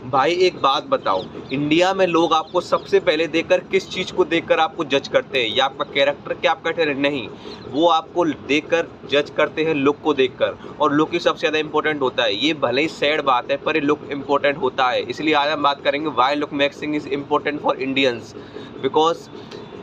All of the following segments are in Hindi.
भाई एक बात बताओ, इंडिया में लोग आपको सबसे पहले देखकर किस चीज़ को देखकर आपको जज करते हैं? या आपका कैरेक्टर क्या आपका टैलेंट? नहीं, वो आपको देखकर जज करते हैं लुक को देखकर, और लुक ही सबसे ज़्यादा इंपॉर्टेंट होता है। ये भले ही सैड बात है पर ये लुक इंपॉर्टेंट होता है। इसलिए आज हम बात करेंगे why look maxing is important for Indians. Because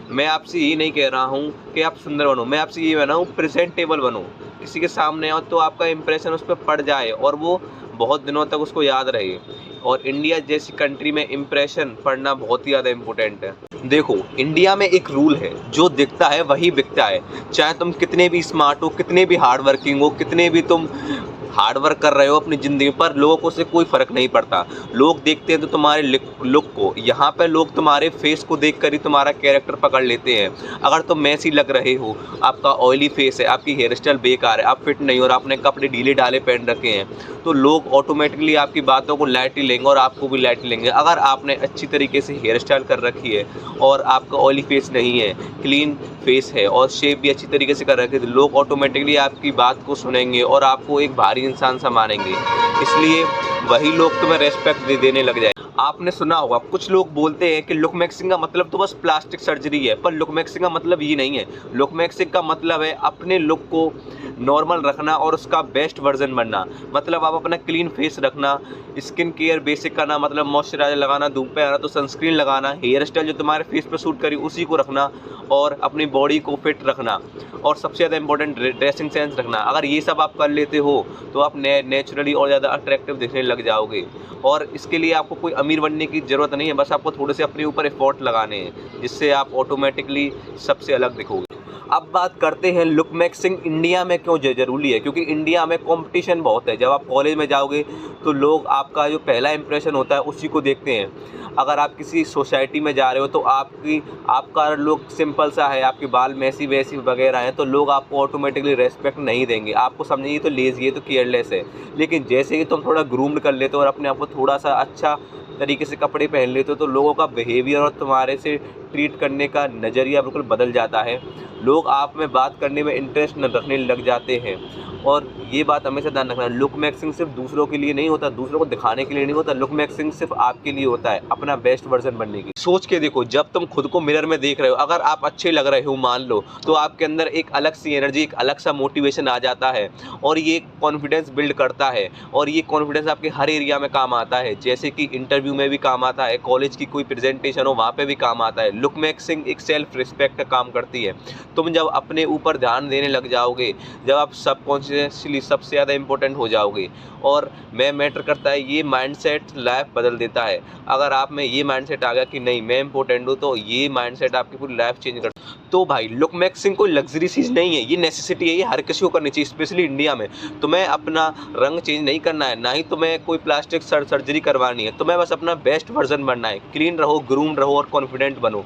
मैं आपसे यही नहीं कह रहा हूँ कि आप सुंदर बनो, मैं आपसे ये बना हूँ प्रेजेंटेबल बनो। किसी के सामने आओ तो आपका इंप्रेशन उस पे पड़ जाए और वो बहुत दिनों तक उसको याद रहे। और इंडिया जैसी कंट्री में इम्प्रेशन पड़ना बहुत ही ज़्यादा इम्पोर्टेंट है। देखो, इंडिया में एक रूल है, जो दिखता है वही बिकता है। चाहे तुम कितने भी स्मार्ट हो, कितने भी हार्ड वर्किंग हो, कितने भी तुम हार्ड वर्क कर रहे हो अपनी ज़िंदगी पर, लोगों को उससे कोई फ़र्क नहीं पड़ता। लोग देखते हैं तो तुम्हारे लुक को, यहाँ पे लोग तुम्हारे फेस को देखकर ही तुम्हारा कैरेक्टर पकड़ लेते हैं। अगर तुम मैसी लग रहे हो, आपका ऑयली फेस है, आपकी हेयर स्टाइल बेकार है, आप फिट नहीं हो और आपने कपड़े ढीले ढाले पहन रखे हैं, तो लोग ऑटोमेटिकली आपकी बातों को लाइटली लेंगे और आपको भी लाइटली लेंगे। अगर आपने अच्छी तरीके से हेयर स्टाइल कर रखी है और आपका ऑयली फेस नहीं है, क्लीन फेस है और शेप भी अच्छी तरीके से कर रखी है, तो लोग ऑटोमेटिकली आपकी बात को सुनेंगे और आपको एक भारी इंसान सा मानेंगे। इसलिए वही लोग तुम्हें रेस्पेक्ट देने लग जाए। आपने सुना होगा, कुछ लोग बोलते हैं कि लुक मैक्सिंग का मतलब तो बस प्लास्टिक सर्जरी है, पर लुक मैक्सिंग का मतलब ये नहीं है। लुक मैक्सिंग का मतलब है अपने लुक को नॉर्मल रखना और उसका बेस्ट वर्जन बनना। मतलब आप अपना क्लीन फेस रखना, स्किन केयर बेसिक करना, मतलब मॉइस्चराइजर लगाना, धूप पे आना तो सनस्क्रीन लगाना, हेयर स्टाइल जो तुम्हारे फेस पे सूट करी उसी को रखना, और अपनी बॉडी को फिट रखना, और सबसे ज़्यादा इंपॉर्टेंट ड्रेसिंग सेंस रखना। अगर ये सब आप कर लेते हो तो आप नेचुरली और ज़्यादा अट्रैक्टिव दिखने लग जाओगे। और इसके लिए आपको कोई अमीर बनने की ज़रूरत नहीं है, बस आपको थोड़े से अपने ऊपर एफर्ट लगाने हैं, जिससे आप ऑटोमेटिकली सबसे अलग दिखोगे। अब बात करते हैं लुक मैक्सिंग इंडिया में क्यों ज़रूरी है। क्योंकि इंडिया में कंपटीशन बहुत है। जब आप कॉलेज में जाओगे तो लोग आपका जो पहला इंप्रेशन होता है उसी को देखते हैं। अगर आप किसी सोसाइटी में जा रहे हो तो आपका लुक सिंपल सा है, आपके बाल मैसी वैसी वगैरह हैं, तो लोग आपको ऑटोमेटिकली रेस्पेक्ट नहीं देंगे। आपको समझेंगे तो लेज़ी है, तो केयरलेस है। लेकिन जैसे ही तुम थोड़ा ग्रूम्ड कर लेते हो और अपने आप को थोड़ा सा अच्छा तरीके से कपड़े पहन लेते हो, तो लोगों का बिहेवियर और तुम्हारे से ट्रीट करने का नज़रिया बिल्कुल बदल जाता है। लोग आप में बात करने में इंटरेस्ट न रखने लग जाते हैं। और ये बात हमेशा ध्यान रखना, लुक मैक्सिंग सिर्फ दूसरों के लिए नहीं होता, दूसरों को दिखाने के लिए नहीं होता। लुक मैक्सिंग सिर्फ आपके लिए होता है, अपना बेस्ट वर्जन बनने की। सोच के देखो, जब तुम खुद को मिरर में देख रहे हो, अगर आप अच्छे लग रहे हो मान लो, तो आपके अंदर एक अलग सी एनर्जी, एक अलग सा मोटिवेशन आ जाता है, और ये कॉन्फिडेंस बिल्ड करता है। और ये कॉन्फिडेंस आपके हर एरिया में काम आता है, जैसे कि इंटरव्यू में भी काम आता है, कॉलेज की कोई प्रेजेंटेशन हो वहाँ पे भी काम आता है। लुक मैक्सिंग एक सेल्फ रिस्पेक्ट का काम करती है। तुम जब अपने ऊपर ध्यान देने लग जाओगे, जब आप सबकॉन्शियसली सबसे ज़्यादा इंपॉर्टेंट हो जाओगे, और मैं मैटर करता है, ये माइंडसेट लाइफ बदल देता है। अगर आप में ये माइंडसेट आ गया कि नहीं मैं इंपॉर्टेंट हूँ, तो ये माइंडसेट आपकी पूरी लाइफ चेंज कर। तो भाई लुक मैक्सिंग कोई लग्जरी चीज़ नहीं है, ये नेसेसिटी है, ये हर किसी को करनी चाहिए, स्पेशली इंडिया में। तुम्हें अपना रंग चेंज नहीं करना है, ना ही तुम्हें कोई प्लास्टिक सर्जरी करवानी है, तुम्हें बस अपना बेस्ट वर्जन बनना है। क्लीन रहो, ग्रूम्ड रहो और कॉन्फिडेंट बनो।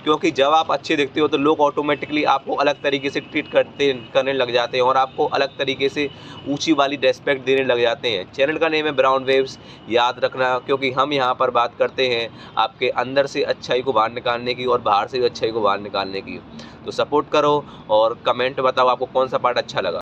क्योंकि जब आप अच्छे दिखते हो तो लोग ऑटोमेटिकली आपको अलग तरीके से ट्रीट करने लग जाते हैं, और आपको अलग तरीके से ऊंची वाली रेस्पेक्ट देने लग जाते हैं। चैनल का नेम है ब्राउन वेव्स, याद रखना, क्योंकि हम यहाँ पर बात करते हैं आपके अंदर से अच्छाई को बाहर निकालने की और बाहर से भी अच्छाई को बाहर निकालने की। तो सपोर्ट करो और कमेंट बताओ आपको कौन सा पार्ट अच्छा लगा।